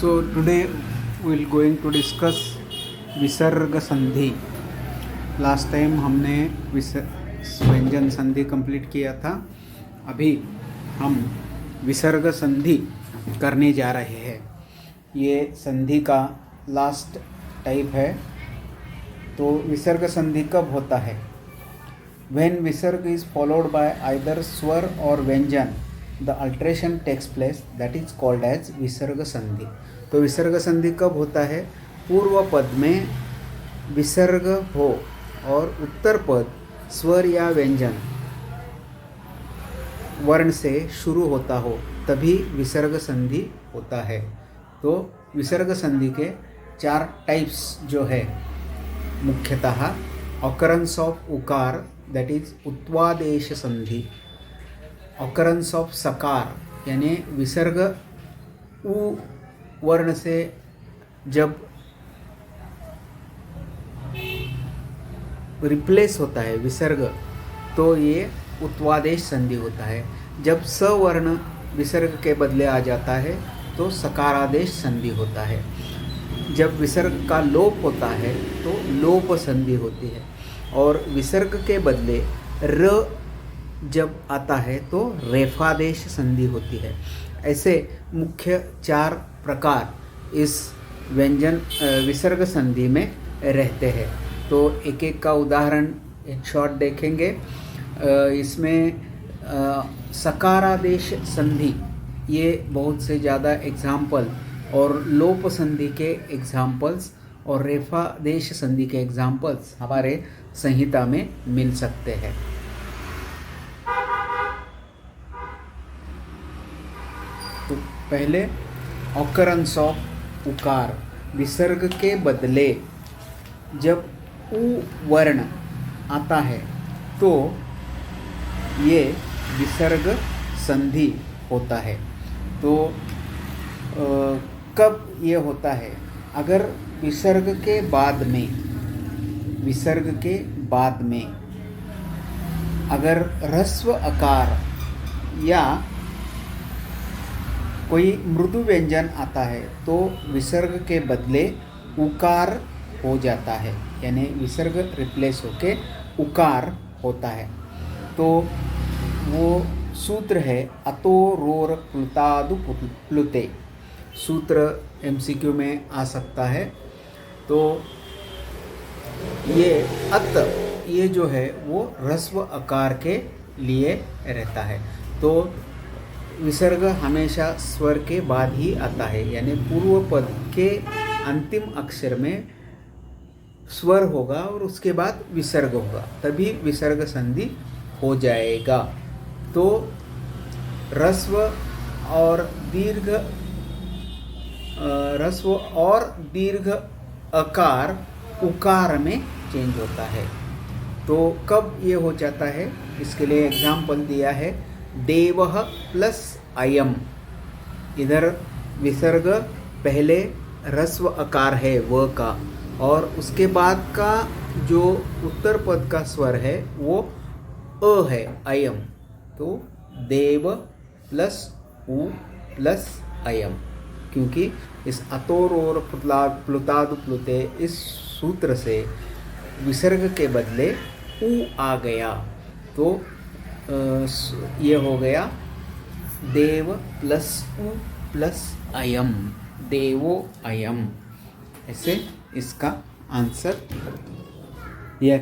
So today we will going to discuss विसर्ग संधि. Last time हमने व्यंजन संधि कंप्लीट किया था. अभी हम विसर्ग संधि करने जा रहे हैं. ये संधि का लास्ट टाइप है. तो विसर्ग संधि कब होता है? When विसर्ग is followed by either स्वर और व्यंजन, the alteration takes place, that is called as विसर्ग संधि. तो विसर्ग संधि कब होता है? पूर्व पद में विसर्ग हो और उत्तर पद स्वर या व्यंजन वर्ण से शुरू होता हो, तभी विसर्ग संधि होता है. तो विसर्ग संधि के 4 टाइप्स जो है मुख्यतः ऑकरेंस ऑफ उकार, दैट इज उत्वादेश संधि. ऑकरेंस ऑफ सकार यानी विसर्ग उ वर्ण से जब रिप्लेस होता है विसर्ग, तो ये उत्वादेश संधि होता है. जब स वर्ण विसर्ग के बदले आ जाता है तो सकारादेश संधि होता है. जब विसर्ग का लोप होता है तो लोप संधि होती है. और विसर्ग के बदले र जब आता है तो रेफादेश संधि होती है. ऐसे मुख्य 4 प्रकार इस व्यंजन विसर्ग संधि में रहते हैं. तो एक एक का उदाहरण एक शॉर्ट देखेंगे. इसमें सकारादेश संधि ये बहुत से ज़्यादा एग्जाम्पल, और लोप संधि के एग्जाम्पल्स और रेफादेश संधि के एग्जाम्पल्स हमारे संहिता में मिल सकते हैं. तो पहले ऑकरेंस ऑफ उकार, विसर्ग के बदले जब उ वर्ण आता है तो ये विसर्ग संधि होता है. तो कब ये होता है? अगर विसर्ग के बाद में अगर ह्रस्व आकार या कोई मृदु व्यंजन आता है तो विसर्ग के बदले उकार हो जाता है, यानी विसर्ग रिप्लेस होके उकार होता है. तो वो सूत्र है अतो रोर प्लुतादु प्लुते. सूत्र MCQ में आ सकता है. तो ये अत ये जो है वो ह्रस्व आकार के लिए रहता है. तो विसर्ग हमेशा स्वर के बाद ही आता है, यानी पूर्व पद के अंतिम अक्षर में स्वर होगा और उसके बाद विसर्ग होगा, तभी विसर्ग संधि हो जाएगा. तो ह्रस्व और दीर्घ आकार उकार में चेंज होता है. तो कब ये हो जाता है? इसके लिए एग्जाम्पल दिया है देवः प्लस अयम. इधर विसर्ग पहले ह्रस्व आकार है व का, और उसके बाद का जो उत्तर पद का स्वर है वो अ है, अयम. तो देव प्लस उ प्लस अयम, क्योंकि इस अतोर और प्लुतादु प्लुते इस सूत्र से विसर्ग के बदले उ आ गया. तो ये हो गया देव प्लस उ प्लस अयम, देवो अयम. ऐसे इसका आंसर दिया.